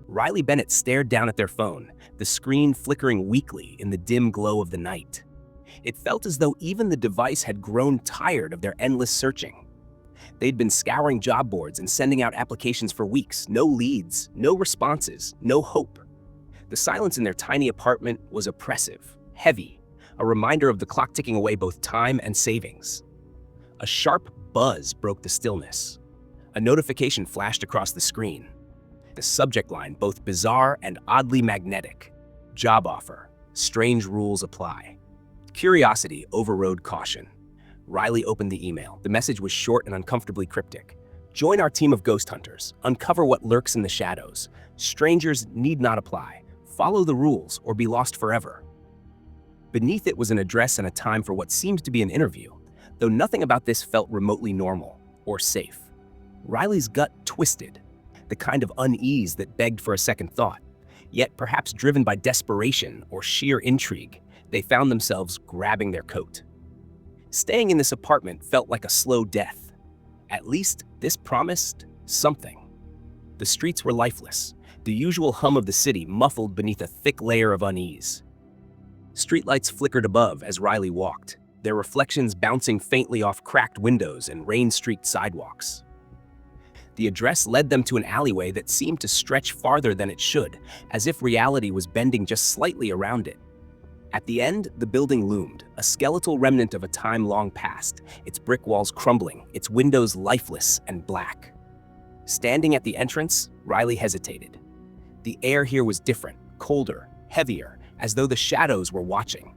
Riley Bennett stared down at their phone, the screen flickering weakly in the dim glow of the night. It felt as though even the device had grown tired of their endless searching. They'd been scouring job boards and sending out applications for weeks. No leads, no responses, no hope. The silence in their tiny apartment was oppressive, heavy, a reminder of the clock ticking away both time and savings. A sharp buzz broke the stillness. A notification flashed across the screen. The subject line, both bizarre and oddly magnetic. Job offer. Strange rules apply. Curiosity overrode caution. Riley opened the email. The message was short and uncomfortably cryptic. Join our team of ghost hunters. Uncover what lurks in the shadows. Strangers need not apply. Follow the rules or be lost forever. Beneath it was an address and a time for what seemed to be an interview, though nothing about this felt remotely normal or safe. Riley's gut twisted, the kind of unease that begged for a second thought. Yet, perhaps driven by desperation or sheer intrigue, they found themselves grabbing their coat. Staying in this apartment felt like a slow death. At least, this promised something. The streets were lifeless, the usual hum of the city muffled beneath a thick layer of unease. Streetlights flickered above as Riley walked, their reflections bouncing faintly off cracked windows and rain-streaked sidewalks. The address led them to an alleyway that seemed to stretch farther than it should, as if reality was bending just slightly around it. At the end, the building loomed, a skeletal remnant of a time long past, its brick walls crumbling, its windows lifeless and black. Standing at the entrance, Riley hesitated. The air here was different, colder, heavier, as though the shadows were watching.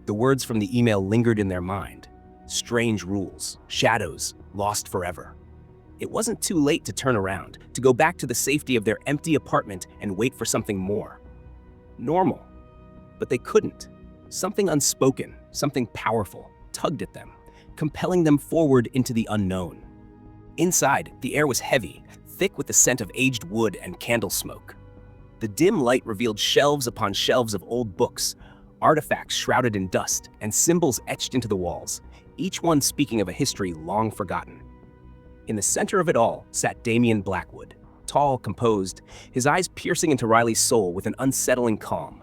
The words from the email lingered in their mind. Strange rules, shadows, lost forever. It wasn't too late to turn around, to go back to the safety of their empty apartment and wait for something more. Normal. But they couldn't. Something unspoken, something powerful, tugged at them, compelling them forward into the unknown. Inside, the air was heavy, thick with the scent of aged wood and candle smoke. The dim light revealed shelves upon shelves of old books, artifacts shrouded in dust, and symbols etched into the walls, each one speaking of a history long forgotten. In the center of it all sat Damien Blackwood, tall, composed, his eyes piercing into Riley's soul with an unsettling calm.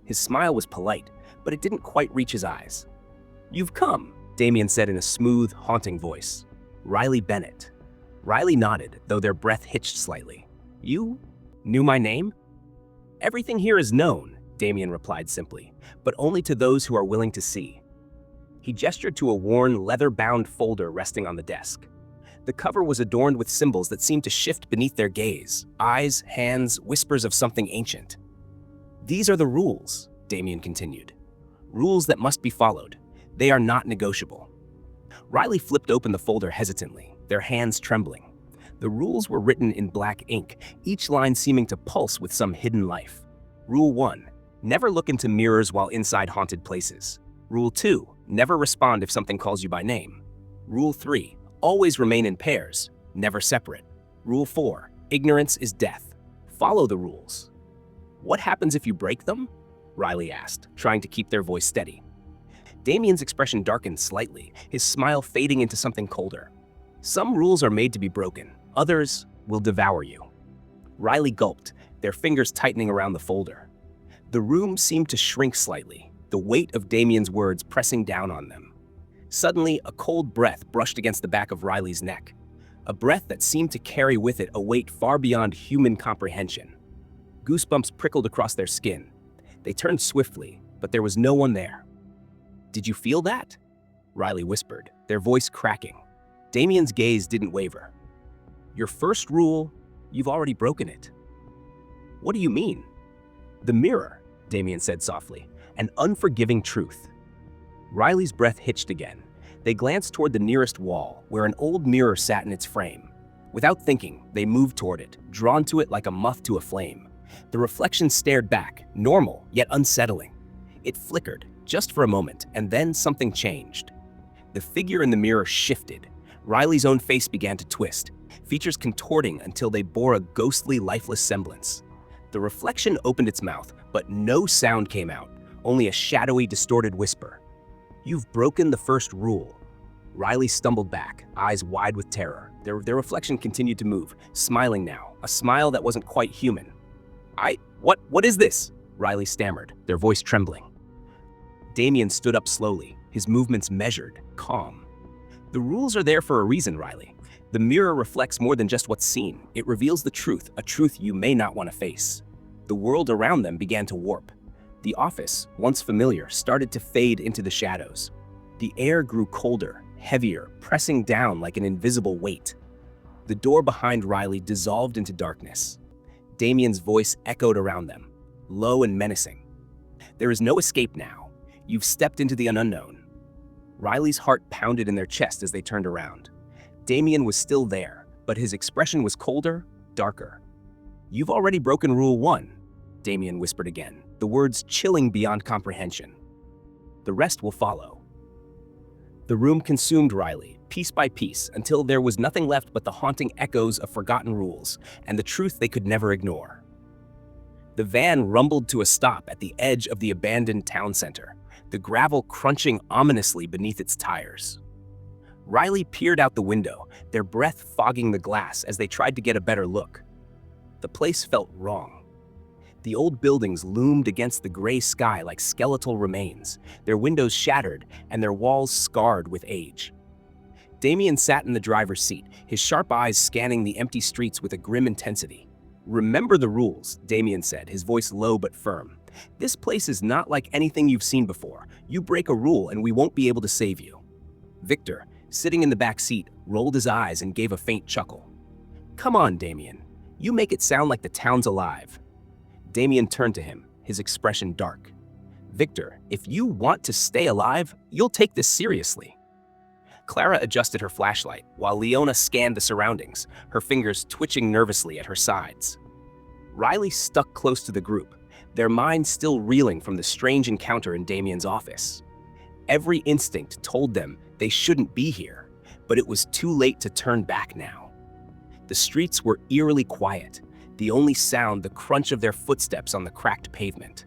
His smile was polite, but it didn't quite reach his eyes. "You've come," Damien said in a smooth, haunting voice. "Riley Bennett." Riley nodded, though their breath hitched slightly. "You knew my name?" "Everything here is known," Damien replied simply, "but only to those who are willing to see." He gestured to a worn, leather-bound folder resting on the desk. The cover was adorned with symbols that seemed to shift beneath their gaze, eyes, hands, whispers of something ancient. "These are the rules," Damien continued. "Rules that must be followed. They are not negotiable." Riley flipped open the folder hesitantly, their hands trembling. The rules were written in black ink, each line seeming to pulse with some hidden life. Rule 1. Never look into mirrors while inside haunted places. Rule 2. Never respond if something calls you by name. Rule 3. Always remain in pairs, never separate. Rule 4. Ignorance is death. Follow the rules. "What happens if you break them?" Riley asked, trying to keep their voice steady. Damien's expression darkened slightly, his smile fading into something colder. "Some rules are made to be broken, others will devour you." Riley gulped, their fingers tightening around the folder. The room seemed to shrink slightly, the weight of Damien's words pressing down on them. Suddenly, a cold breath brushed against the back of Riley's neck, a breath that seemed to carry with it a weight far beyond human comprehension. Goosebumps prickled across their skin. They turned swiftly, but there was no one there. "Did you feel that?" Riley whispered, their voice cracking. Damien's gaze didn't waver. "Your first rule, you've already broken it." "What do you mean?" "The mirror," Damien said softly, "an unforgiving truth." Riley's breath hitched again. They glanced toward the nearest wall, where an old mirror sat in its frame. Without thinking, they moved toward it, drawn to it like a moth to a flame. The reflection stared back, normal, yet unsettling. It flickered, just for a moment, and then something changed. The figure in the mirror shifted. Riley's own face began to twist, features contorting until they bore a ghostly, lifeless semblance. The reflection opened its mouth, but no sound came out, only a shadowy, distorted whisper. "You've broken the first rule." Riley stumbled back, eyes wide with terror. Their reflection continued to move, smiling now, a smile that wasn't quite human. What is this? Riley stammered, their voice trembling. Damien stood up slowly, his movements measured, calm. The rules are there for a reason, Riley. The mirror reflects more than just what's seen. It reveals the truth, a truth you may not want to face. The world around them began to warp. The office, once familiar, started to fade into the shadows. The air grew colder, heavier, pressing down like an invisible weight. The door behind Riley dissolved into darkness. Damien's voice echoed around them, low and menacing. There is no escape now. You've stepped into the unknown. Riley's heart pounded in their chest as they turned around. Damien was still there, but his expression was colder, darker. You've already broken Rule 1, Damien whispered again, the words chilling beyond comprehension. The rest will follow. The room consumed Riley, piece by piece, until there was nothing left but the haunting echoes of forgotten rules and the truth they could never ignore. The van rumbled to a stop at the edge of the abandoned town center, the gravel crunching ominously beneath its tires. Riley peered out the window, their breath fogging the glass as they tried to get a better look. The place felt wrong. The old buildings loomed against the gray sky like skeletal remains, their windows shattered and their walls scarred with age. Damien sat in the driver's seat, his sharp eyes scanning the empty streets with a grim intensity. Remember the rules, Damien said, his voice low but firm. This place is not like anything you've seen before. You break a rule and we won't be able to save you. Victor, sitting in the back seat, rolled his eyes and gave a faint chuckle. Come on, Damien. You make it sound like the town's alive. Damien turned to him, his expression dark. Victor, if you want to stay alive, you'll take this seriously. Clara adjusted her flashlight, while Leona scanned the surroundings, her fingers twitching nervously at her sides. Riley stuck close to the group, their minds still reeling from the strange encounter in Damien's office. Every instinct told them they shouldn't be here, but it was too late to turn back now. The streets were eerily quiet, the only sound the crunch of their footsteps on the cracked pavement.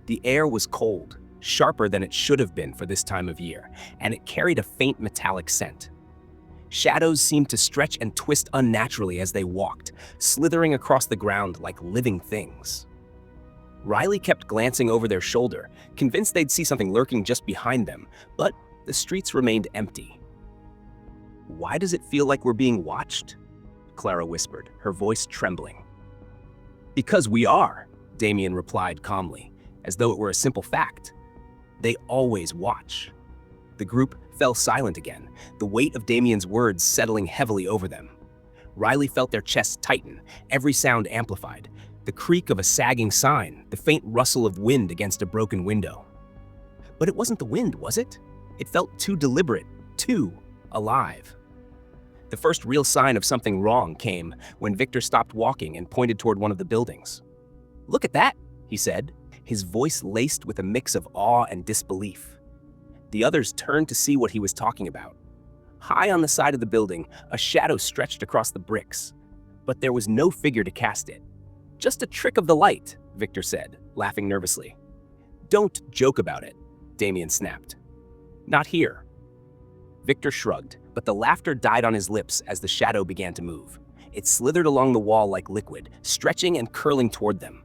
The air was cold, sharper than it should have been for this time of year, and it carried a faint metallic scent. Shadows seemed to stretch and twist unnaturally as they walked, slithering across the ground like living things. Riley kept glancing over their shoulder, convinced they'd see something lurking just behind them, but the streets remained empty. Why does it feel like we're being watched? Clara whispered, her voice trembling. Because we are, Damien replied calmly, as though it were a simple fact. They always watch. The group fell silent again, the weight of Damien's words settling heavily over them. Riley felt their chests tighten, every sound amplified, the creak of a sagging sign, the faint rustle of wind against a broken window. But it wasn't the wind, was it? It felt too deliberate, too alive. The first real sign of something wrong came when Victor stopped walking and pointed toward one of the buildings. Look at that, he said, his voice laced with a mix of awe and disbelief. The others turned to see what he was talking about. High on the side of the building, a shadow stretched across the bricks, but there was no figure to cast it. Just a trick of the light, Victor said, laughing nervously. Don't joke about it, Damien snapped. Not here. Victor shrugged, but the laughter died on his lips as the shadow began to move. It slithered along the wall like liquid, stretching and curling toward them.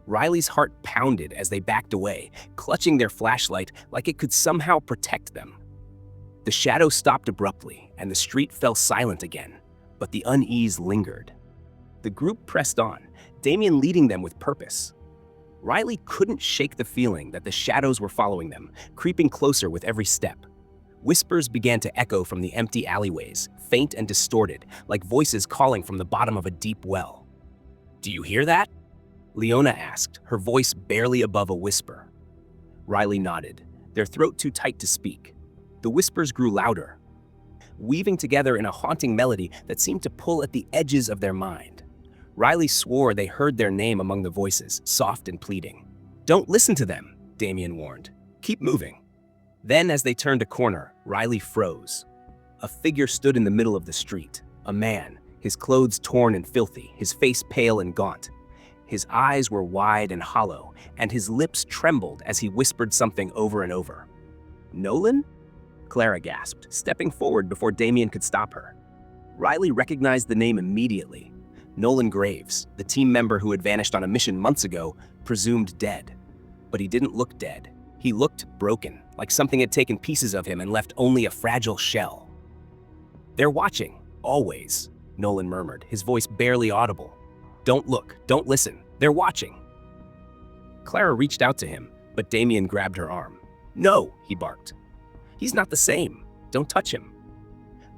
Riley's heart pounded as they backed away, clutching their flashlight like it could somehow protect them. The shadow stopped abruptly, and the street fell silent again, but the unease lingered. The group pressed on, Damien leading them with purpose. Riley couldn't shake the feeling that the shadows were following them, creeping closer with every step. Whispers began to echo from the empty alleyways, faint and distorted, like voices calling from the bottom of a deep well. Do you hear that? Leona asked, her voice barely above a whisper. Riley nodded, their throat too tight to speak. The whispers grew louder, weaving together in a haunting melody that seemed to pull at the edges of their mind. Riley swore they heard their name among the voices, soft and pleading. Don't listen to them, Damien warned. Keep moving. Then, as they turned a corner, Riley froze. A figure stood in the middle of the street, a man, his clothes torn and filthy, his face pale and gaunt. His eyes were wide and hollow, and his lips trembled as he whispered something over and over. Nolan? Clara gasped, stepping forward before Damien could stop her. Riley recognized the name immediately. Nolan Graves, the team member who had vanished on a mission months ago, presumed dead. But he didn't look dead. He looked broken, like something had taken pieces of him and left only a fragile shell. "They're watching, always," Nolan murmured, his voice barely audible. "Don't look, don't listen, they're watching." Clara reached out to him, but Damien grabbed her arm. "No," he barked. "He's not the same. Don't touch him."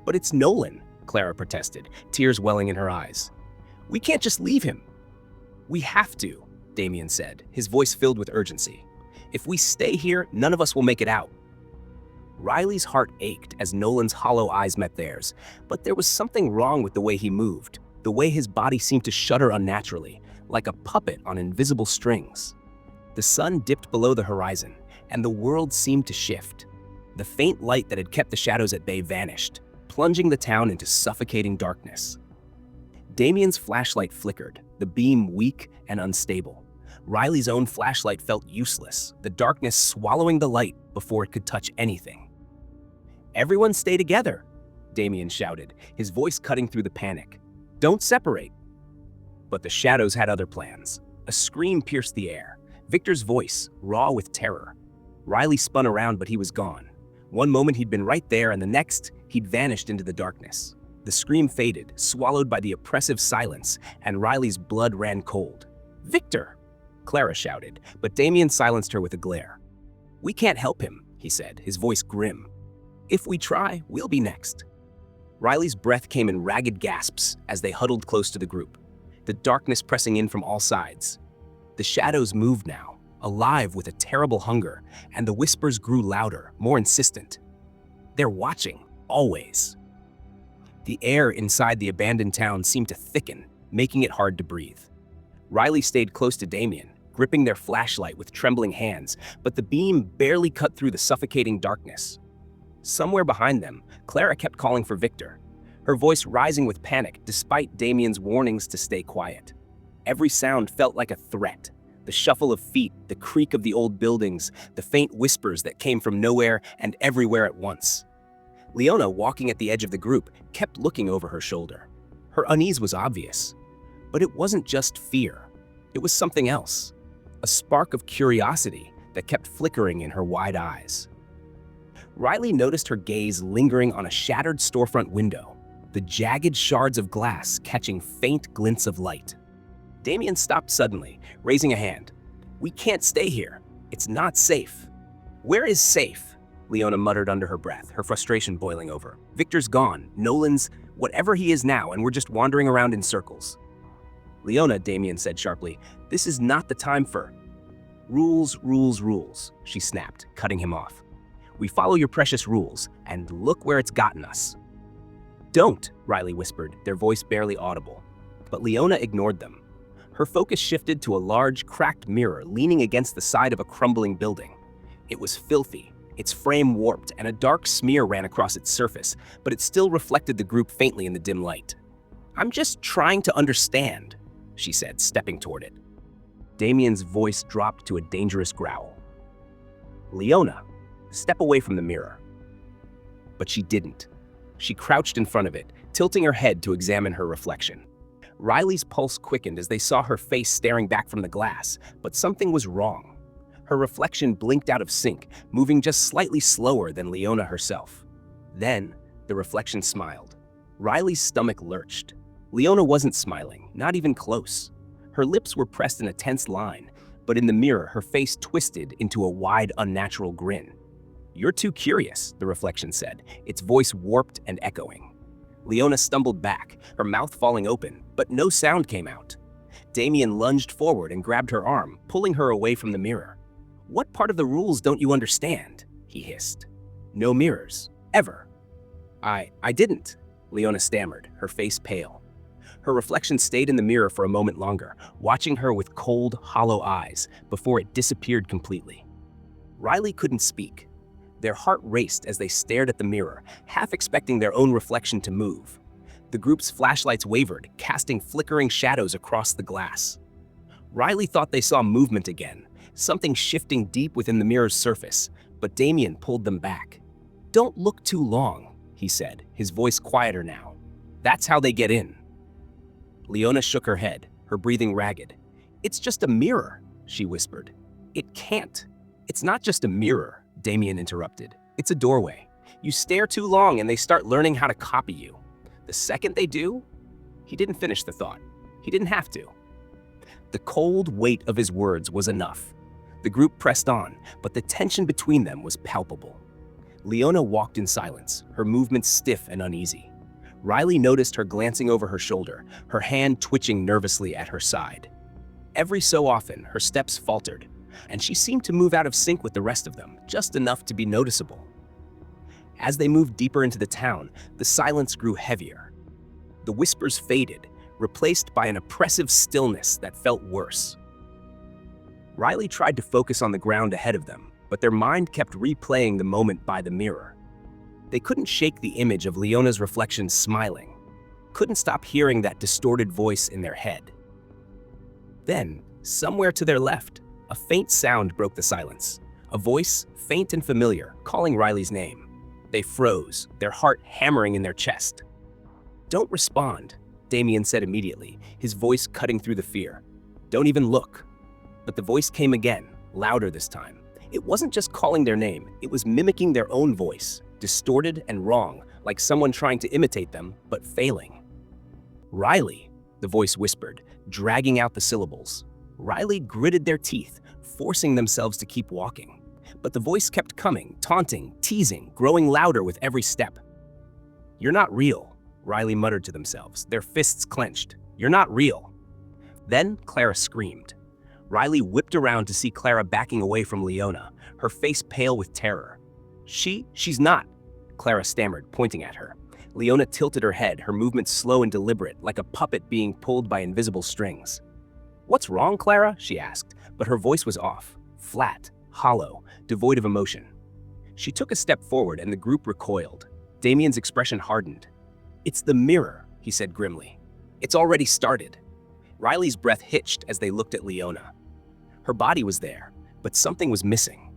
"But it's Nolan," Clara protested, tears welling in her eyes. "We can't just leave him." "We have to," Damien said, his voice filled with urgency. "If we stay here, none of us will make it out." Riley's heart ached as Nolan's hollow eyes met theirs, but there was something wrong with the way he moved, the way his body seemed to shudder unnaturally, like a puppet on invisible strings. The sun dipped below the horizon, and the world seemed to shift. The faint light that had kept the shadows at bay vanished, plunging the town into suffocating darkness. Damien's flashlight flickered, the beam weak and unstable. Riley's own flashlight felt useless, the darkness swallowing the light before it could touch anything. "Everyone stay together," Damien shouted, his voice cutting through the panic. "Don't separate." But the shadows had other plans. A scream pierced the air, Victor's voice, raw with terror. Riley spun around, but he was gone. One moment he'd been right there, and the next, he'd vanished into the darkness. The scream faded, swallowed by the oppressive silence, and Riley's blood ran cold. "Victor!" Clara shouted, but Damien silenced her with a glare. "We can't help him," he said, his voice grim. "If we try, we'll be next." Riley's breath came in ragged gasps as they huddled close to the group, the darkness pressing in from all sides. The shadows moved now, alive with a terrible hunger, and the whispers grew louder, more insistent. "They're watching, always." The air inside the abandoned town seemed to thicken, making it hard to breathe. Riley stayed close to Damien, gripping their flashlight with trembling hands, but the beam barely cut through the suffocating darkness. Somewhere behind them, Clara kept calling for Victor, her voice rising with panic despite Damien's warnings to stay quiet. Every sound felt like a threat. The shuffle of feet, the creak of the old buildings, the faint whispers that came from nowhere and everywhere at once. Leona, walking at the edge of the group, kept looking over her shoulder. Her unease was obvious. But it wasn't just fear. It was something else. A spark of curiosity that kept flickering in her wide eyes. Riley noticed her gaze lingering on a shattered storefront window, the jagged shards of glass catching faint glints of light. Damien stopped suddenly, raising a hand. "We can't stay here. It's not safe." "Where is safe?" Leona muttered under her breath, her frustration boiling over. "Victor's gone, Nolan's whatever he is now, and we're just wandering around in circles." "Leona," Damien said sharply, "this is not the time for—" "Rules, rules, rules," she snapped, cutting him off. "We follow your precious rules, and look where it's gotten us." "Don't," Riley whispered, their voice barely audible. But Leona ignored them. Her focus shifted to a large, cracked mirror leaning against the side of a crumbling building. It was filthy, its frame warped, and a dark smear ran across its surface, but it still reflected the group faintly in the dim light. "I'm just trying to understand," she said, stepping toward it. Damien's voice dropped to a dangerous growl. "Leona, step away from the mirror." But she didn't. She crouched in front of it, tilting her head to examine her reflection. Riley's pulse quickened as they saw her face staring back from the glass, but something was wrong. Her reflection blinked out of sync, moving just slightly slower than Leona herself. Then, the reflection smiled. Riley's stomach lurched. Leona wasn't smiling, not even close. Her lips were pressed in a tense line, but in the mirror, her face twisted into a wide, unnatural grin. "You're too curious," the reflection said, its voice warped and echoing. Leona stumbled back, her mouth falling open, but no sound came out. Damien lunged forward and grabbed her arm, pulling her away from the mirror. "What part of the rules don't you understand?" he hissed. "No mirrors. Ever." I didn't," Leona stammered, her face pale. Her reflection stayed in the mirror for a moment longer, watching her with cold, hollow eyes before it disappeared completely. Riley couldn't speak. Their heart raced as they stared at the mirror, half expecting their own reflection to move. The group's flashlights wavered, casting flickering shadows across the glass. Riley thought they saw movement again, something shifting deep within the mirror's surface, but Damien pulled them back. "Don't look too long," he said, his voice quieter now. "That's how they get in." Leona shook her head, her breathing ragged. "It's just a mirror," she whispered. "It can't." "It's not just a mirror," Damien interrupted. "It's a doorway. You stare too long and they start learning how to copy you. The second they do..." He didn't finish the thought. He didn't have to. The cold weight of his words was enough. The group pressed on, but the tension between them was palpable. Leona walked in silence, her movements stiff and uneasy. Riley noticed her glancing over her shoulder, her hand twitching nervously at her side. Every so often, her steps faltered, and she seemed to move out of sync with the rest of them, just enough to be noticeable. As they moved deeper into the town, the silence grew heavier. The whispers faded, replaced by an oppressive stillness that felt worse. Riley tried to focus on the ground ahead of them, but their mind kept replaying the moment by the mirror. They couldn't shake the image of Leona's reflection smiling, couldn't stop hearing that distorted voice in their head. Then, somewhere to their left, a faint sound broke the silence, a voice, faint and familiar, calling Riley's name. They froze, their heart hammering in their chest. "Don't respond," Damien said immediately, his voice cutting through the fear. "Don't even look." But the voice came again, louder this time. It wasn't just calling their name, it was mimicking their own voice, distorted and wrong, like someone trying to imitate them, but failing. "Riley," the voice whispered, dragging out the syllables. Riley gritted their teeth, forcing themselves to keep walking. But the voice kept coming, taunting, teasing, growing louder with every step. "You're not real," Riley muttered to themselves, their fists clenched. "You're not real." Then Clara screamed. Riley whipped around to see Clara backing away from Leona, her face pale with terror. She's not," Clara stammered, pointing at her. Leona tilted her head, her movements slow and deliberate, like a puppet being pulled by invisible strings. "What's wrong, Clara?" she asked, but her voice was off, flat, hollow, devoid of emotion. She took a step forward and the group recoiled. Damien's expression hardened. "It's the mirror," he said grimly. "It's already started." Riley's breath hitched as they looked at Leona. Her body was there, but something was missing.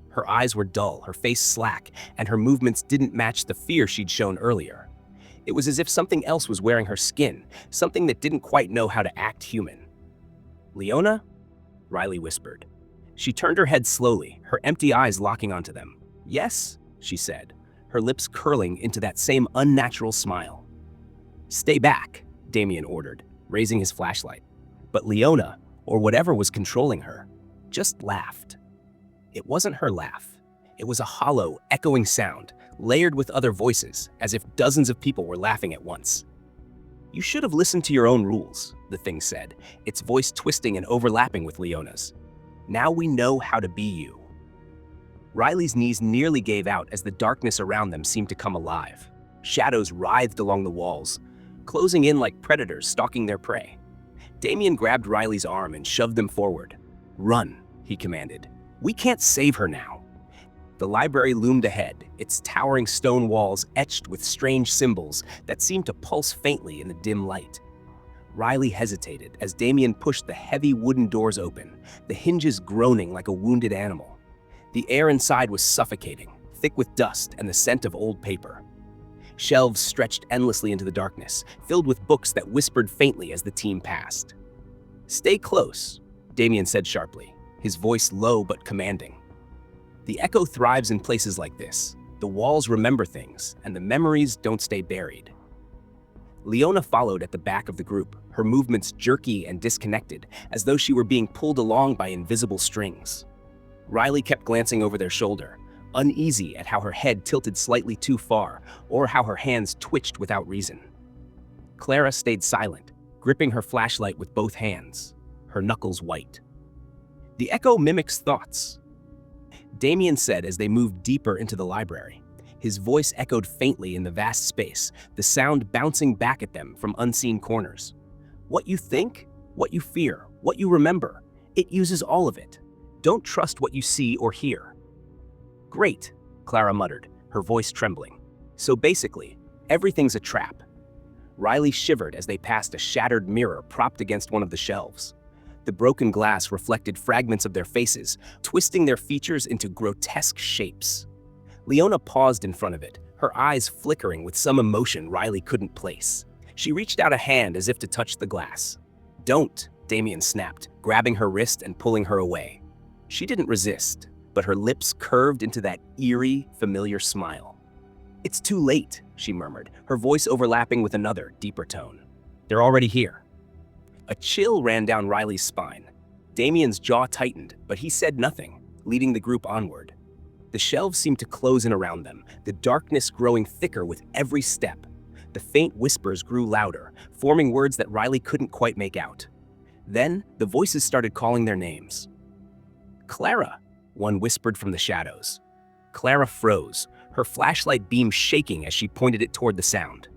Her eyes were dull, her face slack, and her movements didn't match the fear she'd shown earlier. It was as if something else was wearing her skin, something that didn't quite know how to act human. "Leona?" Riley whispered. She turned her head slowly, her empty eyes locking onto them. "Yes," she said, her lips curling into that same unnatural smile. "Stay back," Damien ordered, raising his flashlight. But Leona, or whatever was controlling her, just laughed. It wasn't her laugh. It was a hollow, echoing sound, layered with other voices, as if dozens of people were laughing at once. "You should have listened to your own rules," the thing said, its voice twisting and overlapping with Leona's. "Now we know how to be you." Riley's knees nearly gave out as the darkness around them seemed to come alive. Shadows writhed along the walls, closing in like predators stalking their prey. Damien grabbed Riley's arm and shoved them forward. "Run," he commanded. "We can't save her now." The library loomed ahead, its towering stone walls etched with strange symbols that seemed to pulse faintly in the dim light. Riley hesitated as Damien pushed the heavy wooden doors open, the hinges groaning like a wounded animal. The air inside was suffocating, thick with dust and the scent of old paper. Shelves stretched endlessly into the darkness, filled with books that whispered faintly as the team passed. "Stay close," Damien said sharply, his voice low but commanding. The echo thrives in places like this. The walls remember things, and the memories don't stay buried. Leona followed at the back of the group, her movements jerky and disconnected, as though she were being pulled along by invisible strings. Riley kept glancing over their shoulder, uneasy at how her head tilted slightly too far, or how her hands twitched without reason. Clara stayed silent, gripping her flashlight with both hands, her knuckles white. "The echo mimics thoughts," Damien said as they moved deeper into the library. His voice echoed faintly in the vast space, the sound bouncing back at them from unseen corners. "What you think, what you fear, what you remember, it uses all of it. Don't trust what you see or hear." "Great," Clara muttered, her voice trembling. "So basically, everything's a trap." Riley shivered as they passed a shattered mirror propped against one of the shelves. The broken glass reflected fragments of their faces, twisting their features into grotesque shapes. Leona paused in front of it, her eyes flickering with some emotion Riley couldn't place. She reached out a hand as if to touch the glass. "Don't," Damien snapped, grabbing her wrist and pulling her away. She didn't resist, but her lips curved into that eerie, familiar smile. "It's too late," she murmured, her voice overlapping with another, deeper tone. "They're already here." A chill ran down Riley's spine. Damien's jaw tightened, but he said nothing, leading the group onward. The shelves seemed to close in around them, the darkness growing thicker with every step. The faint whispers grew louder, forming words that Riley couldn't quite make out. Then, the voices started calling their names. "Clara," one whispered from the shadows. Clara froze, her flashlight beam shaking as she pointed it toward the sound.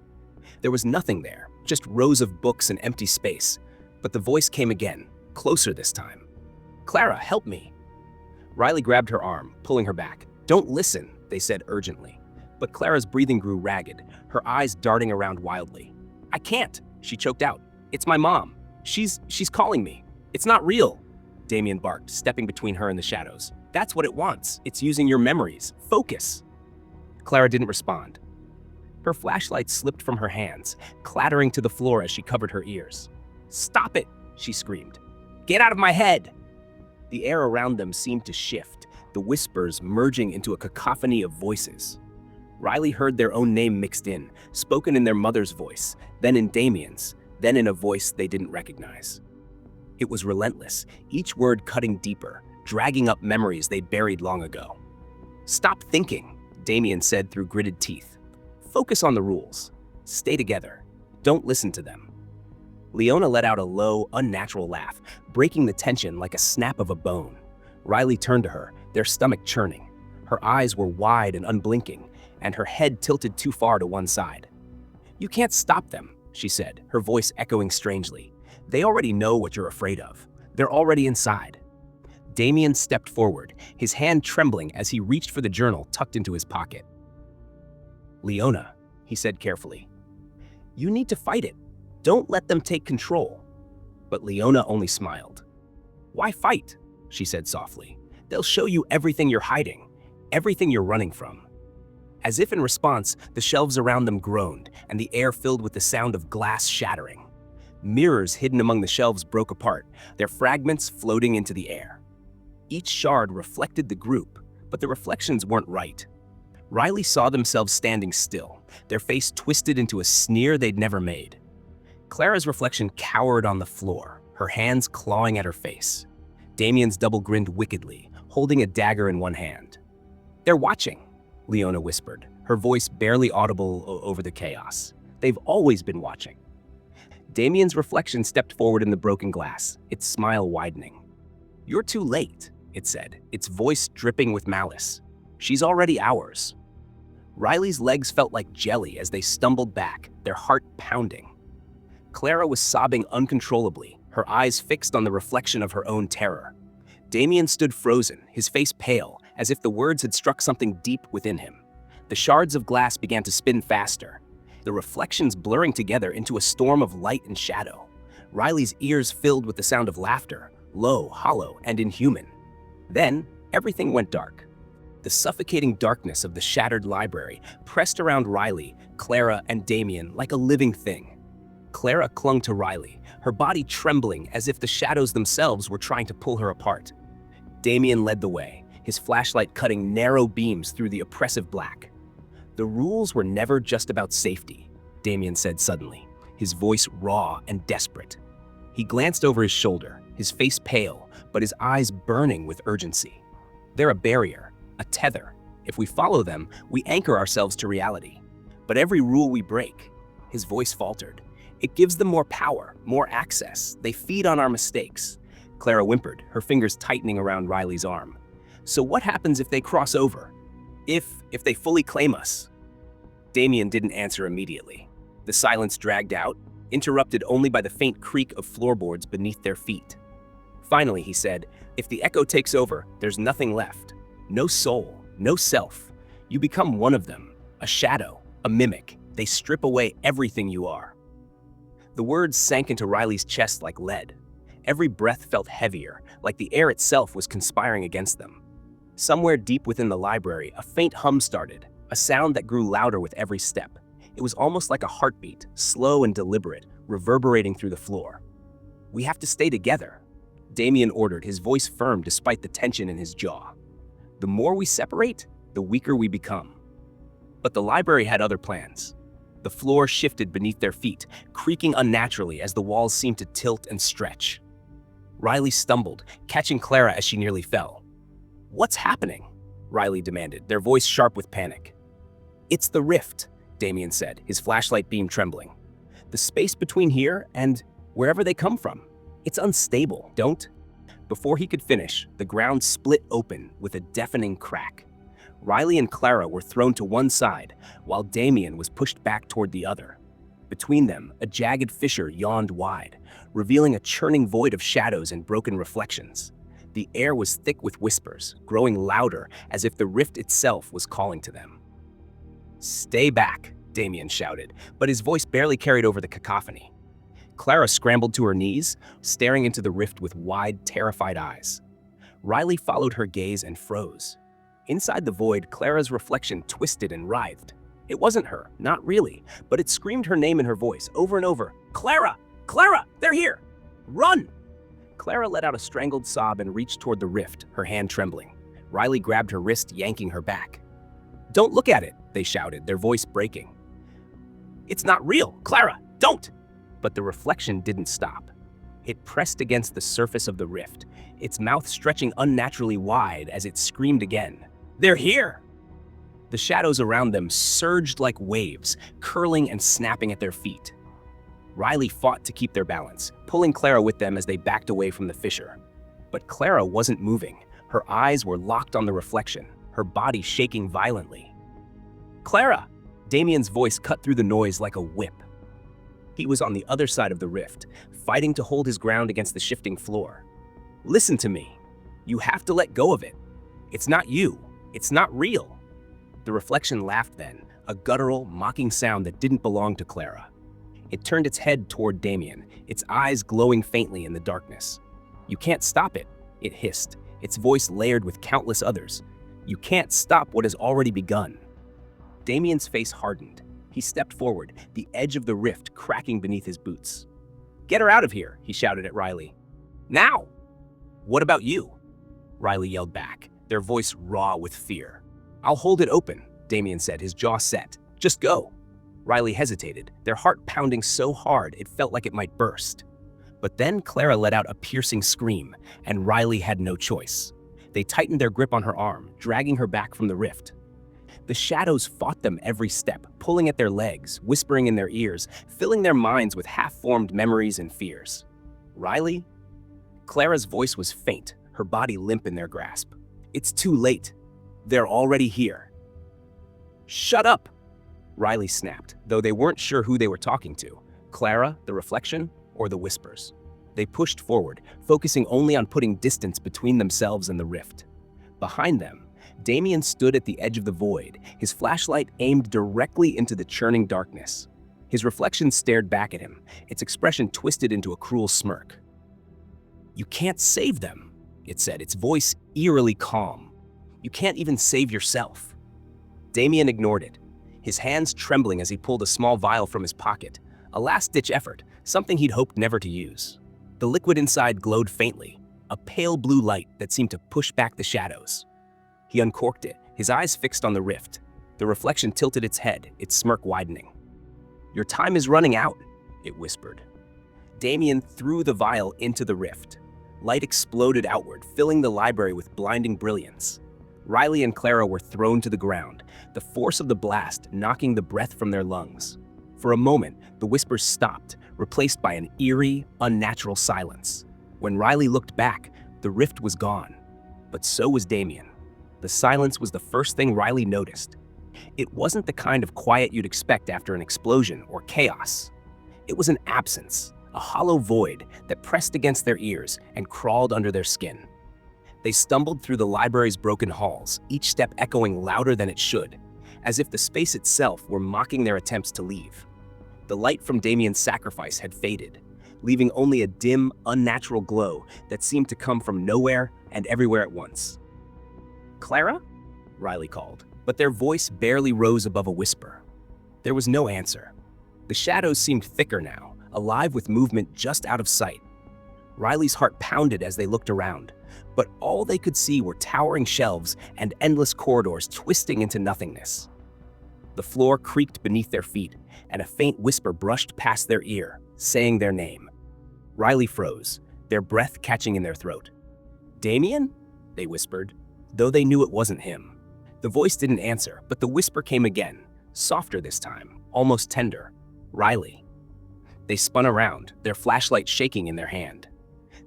There was nothing there, just rows of books and empty space. But the voice came again, closer this time. "Clara, help me." Riley grabbed her arm, pulling her back. "Don't listen," they said urgently. But Clara's breathing grew ragged, her eyes darting around wildly. "I can't," she choked out. "It's my mom. She's calling me. It's not real," Damien barked, stepping between her and the shadows. "That's what it wants. It's using your memories. Focus." Clara didn't respond. Her flashlight slipped from her hands, clattering to the floor as she covered her ears. "Stop it," she screamed. "Get out of my head." The air around them seemed to shift, the whispers merging into a cacophony of voices. Riley heard their own name mixed in, spoken in their mother's voice, then in Damien's, then in a voice they didn't recognize. It was relentless, each word cutting deeper, dragging up memories they'd buried long ago. "Stop thinking," Damien said through gritted teeth. "Focus on the rules. Stay together. Don't listen to them." Leona let out a low, unnatural laugh, breaking the tension like a snap of a bone. Riley turned to her, their stomach churning. Her eyes were wide and unblinking, and her head tilted too far to one side. "You can't stop them," she said, her voice echoing strangely. "They already know what you're afraid of. They're already inside." Damien stepped forward, his hand trembling as he reached for the journal tucked into his pocket. "Leona," he said carefully, "you need to fight it. Don't let them take control." But Leona only smiled. "Why fight?" she said softly. "They'll show you everything you're hiding, everything you're running from." As if in response, the shelves around them groaned, and the air filled with the sound of glass shattering. Mirrors hidden among the shelves broke apart, their fragments floating into the air. Each shard reflected the group, but the reflections weren't right. Riley saw themselves standing still, their face twisted into a sneer they'd never made. Clara's reflection cowered on the floor, her hands clawing at her face. Damien's double grinned wickedly, holding a dagger in one hand. "They're watching," Leona whispered, her voice barely audible over the chaos. "They've always been watching." Damien's reflection stepped forward in the broken glass, its smile widening. "You're too late," it said, its voice dripping with malice. "She's already ours." Riley's legs felt like jelly as they stumbled back, their heart pounding. Clara was sobbing uncontrollably, her eyes fixed on the reflection of her own terror. Damien stood frozen, his face pale, as if the words had struck something deep within him. The shards of glass began to spin faster, the reflections blurring together into a storm of light and shadow. Riley's ears filled with the sound of laughter, low, hollow, and inhuman. Then, everything went dark. The suffocating darkness of the shattered library pressed around Riley, Clara, and Damien like a living thing. Clara clung to Riley, her body trembling as if the shadows themselves were trying to pull her apart. Damien led the way, his flashlight cutting narrow beams through the oppressive black. "The rules were never just about safety," Damien said suddenly, his voice raw and desperate. He glanced over his shoulder, his face pale, but his eyes burning with urgency. "They're a barrier, a tether. If we follow them, we anchor ourselves to reality. But every rule we break," his voice faltered, "it gives them more power, more access. They feed on our mistakes." Clara whimpered, her fingers tightening around Riley's arm. "So what happens if they cross over? If they fully claim us?" Damien didn't answer immediately. The silence dragged out, interrupted only by the faint creak of floorboards beneath their feet. Finally, he said, "If the echo takes over, there's nothing left. No soul, no self. You become one of them, a shadow, a mimic. They strip away everything you are." The words sank into Riley's chest like lead. Every breath felt heavier, like the air itself was conspiring against them. Somewhere deep within the library, a faint hum started, a sound that grew louder with every step. It was almost like a heartbeat, slow and deliberate, reverberating through the floor. "We have to stay together," Damien ordered, his voice firm despite the tension in his jaw. "The more we separate, the weaker we become." But the library had other plans. The floor shifted beneath their feet, creaking unnaturally as the walls seemed to tilt and stretch. Riley stumbled, catching Clara as she nearly fell. "What's happening?" Riley demanded, their voice sharp with panic. "It's the rift," Damien said, his flashlight beam trembling. "The space between here and wherever they come from. It's unstable, don't?" Before he could finish, the ground split open with a deafening crack. Riley and Clara were thrown to one side, while Damien was pushed back toward the other. Between them, a jagged fissure yawned wide, revealing a churning void of shadows and broken reflections. The air was thick with whispers, growing louder as if the rift itself was calling to them. "Stay back," Damien shouted, but his voice barely carried over the cacophony. Clara scrambled to her knees, staring into the rift with wide, terrified eyes. Riley followed her gaze and froze. Inside the void, Clara's reflection twisted and writhed. It wasn't her, not really, but it screamed her name in her voice over and over. "Clara! Clara! They're here! Run!" Clara let out a strangled sob and reached toward the rift, her hand trembling. Riley grabbed her wrist, yanking her back. "Don't look at it," they shouted, their voice breaking. "It's not real! Clara, don't!" But the reflection didn't stop. It pressed against the surface of the rift, its mouth stretching unnaturally wide as it screamed again. "They're here!" The shadows around them surged like waves, curling and snapping at their feet. Riley fought to keep their balance, pulling Clara with them as they backed away from the fissure. But Clara wasn't moving. Her eyes were locked on the reflection, her body shaking violently. "Clara!" Damien's voice cut through the noise like a whip. He was on the other side of the rift, fighting to hold his ground against the shifting floor. "Listen to me. You have to let go of it. It's not you. It's not real." The reflection laughed then, a guttural, mocking sound that didn't belong to Clara. It turned its head toward Damien, its eyes glowing faintly in the darkness. "You can't stop it," it hissed, its voice layered with countless others. "You can't stop what has already begun." Damien's face hardened. He stepped forward, the edge of the rift cracking beneath his boots. "Get her out of here," he shouted at Riley. "Now!" "What about you?" Riley yelled back, their voice raw with fear. "I'll hold it open," Damien said, his jaw set. "Just go." Riley hesitated, their heart pounding so hard it felt like it might burst. But then Clara let out a piercing scream, and Riley had no choice. They tightened their grip on her arm, dragging her back from the rift. The shadows fought them every step, pulling at their legs, whispering in their ears, filling their minds with half-formed memories and fears. "Riley?" Clara's voice was faint, her body limp in their grasp. "It's too late. They're already here." "Shut up!" Riley snapped, though they weren't sure who they were talking to, Clara, the reflection, or the whispers. They pushed forward, focusing only on putting distance between themselves and the rift. Behind them, Damien stood at the edge of the void, his flashlight aimed directly into the churning darkness. His reflection stared back at him, its expression twisted into a cruel smirk. "You can't save them," it said, its voice eerily calm. "You can't even save yourself." Damien ignored it, his hands trembling as he pulled a small vial from his pocket, a last-ditch effort, something he'd hoped never to use. The liquid inside glowed faintly, a pale blue light that seemed to push back the shadows. He uncorked it, his eyes fixed on the rift. The reflection tilted its head, its smirk widening. "Your time is running out," it whispered. Damien threw the vial into the rift. Light exploded outward, filling the library with blinding brilliance. Riley and Clara were thrown to the ground, the force of the blast knocking the breath from their lungs. For a moment, the whispers stopped, replaced by an eerie, unnatural silence. When Riley looked back, the rift was gone. But so was Damien. The silence was the first thing Riley noticed. It wasn't the kind of quiet you'd expect after an explosion or chaos. It was an absence, a hollow void that pressed against their ears and crawled under their skin. They stumbled through the library's broken halls, each step echoing louder than it should, as if the space itself were mocking their attempts to leave. The light from Damien's sacrifice had faded, leaving only a dim, unnatural glow that seemed to come from nowhere and everywhere at once. "Clara?" Riley called, but their voice barely rose above a whisper. There was no answer. The shadows seemed thicker now, alive with movement just out of sight. Riley's heart pounded as they looked around, but all they could see were towering shelves and endless corridors twisting into nothingness. The floor creaked beneath their feet, and a faint whisper brushed past their ear, saying their name. Riley froze, their breath catching in their throat. "Damien?" they whispered, though they knew it wasn't him. The voice didn't answer, but the whisper came again, softer this time, almost tender. "Riley." They spun around, their flashlight shaking in their hand.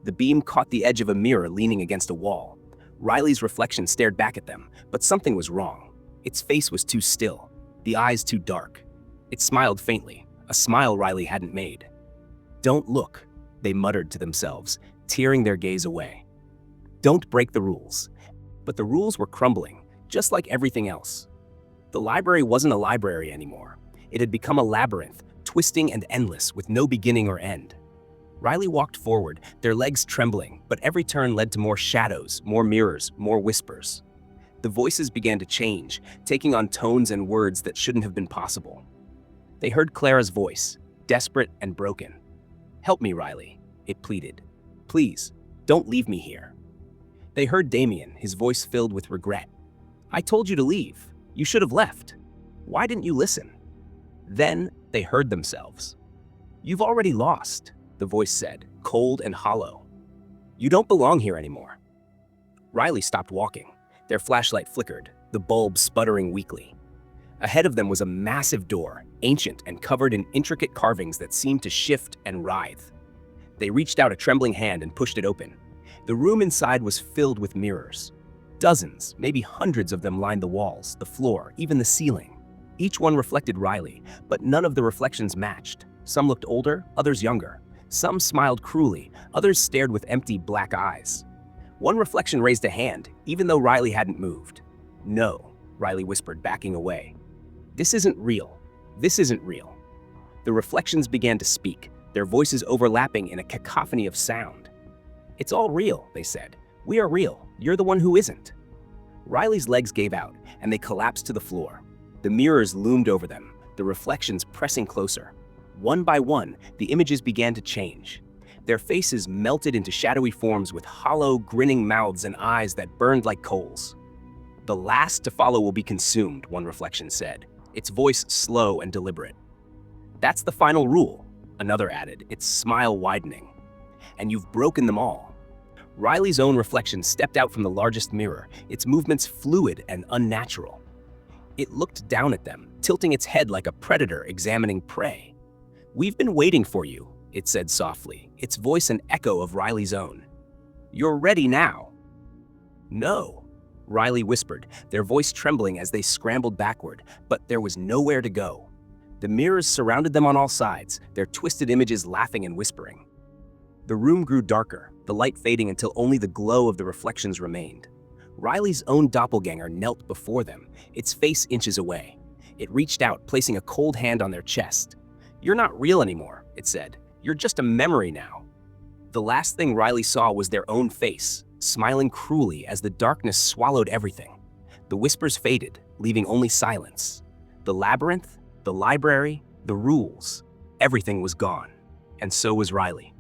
The beam caught the edge of a mirror leaning against a wall. Riley's reflection stared back at them, but something was wrong. Its face was too still, the eyes too dark. It smiled faintly, a smile Riley hadn't made. "Don't look," they muttered to themselves, tearing their gaze away. Don't break the rules. But the rules were crumbling, just like everything else. The library wasn't a library anymore. It had become a labyrinth, twisting and endless, with no beginning or end. Riley walked forward, their legs trembling, but every turn led to more shadows, more mirrors, more whispers. The voices began to change, taking on tones and words that shouldn't have been possible. They heard Clara's voice, desperate and broken. "Help me, Riley," it pleaded. "Please, don't leave me here." They heard Damien, his voice filled with regret. "I told you to leave. You should have left. Why didn't you listen?" Then they heard themselves. "You've already lost," the voice said, cold and hollow. "You don't belong here anymore." Riley stopped walking. Their flashlight flickered, the bulb sputtering weakly. Ahead of them was a massive door, ancient and covered in intricate carvings that seemed to shift and writhe. They reached out a trembling hand and pushed it open. The room inside was filled with mirrors. Dozens, maybe hundreds of them lined the walls, the floor, even the ceiling. Each one reflected Riley, but none of the reflections matched. Some looked older, others younger. Some smiled cruelly, others stared with empty black eyes. One reflection raised a hand, even though Riley hadn't moved. "No," Riley whispered, backing away. "This isn't real. This isn't real." The reflections began to speak, their voices overlapping in a cacophony of sound. "It's all real," they said. "We are real. You're the one who isn't." Riley's legs gave out, and they collapsed to the floor. The mirrors loomed over them, the reflections pressing closer. One by one, the images began to change. Their faces melted into shadowy forms with hollow, grinning mouths and eyes that burned like coals. "The last to follow will be consumed," one reflection said, its voice slow and deliberate. "That's the final rule," another added, its smile widening. "And you've broken them all." Riley's own reflection stepped out from the largest mirror, its movements fluid and unnatural. It looked down at them, tilting its head like a predator examining prey. "We've been waiting for you," it said softly, its voice an echo of Riley's own. "You're ready now." "No," Riley whispered, their voice trembling as they scrambled backward, but there was nowhere to go. The mirrors surrounded them on all sides, their twisted images laughing and whispering. The room grew darker, the light fading until only the glow of the reflections remained. Riley's own doppelganger knelt before them, its face inches away. It reached out, placing a cold hand on their chest. "You're not real anymore," it said. "You're just a memory now." The last thing Riley saw was their own face, smiling cruelly as the darkness swallowed everything. The whispers faded, leaving only silence. The labyrinth, the library, the rules, everything was gone. And so was Riley.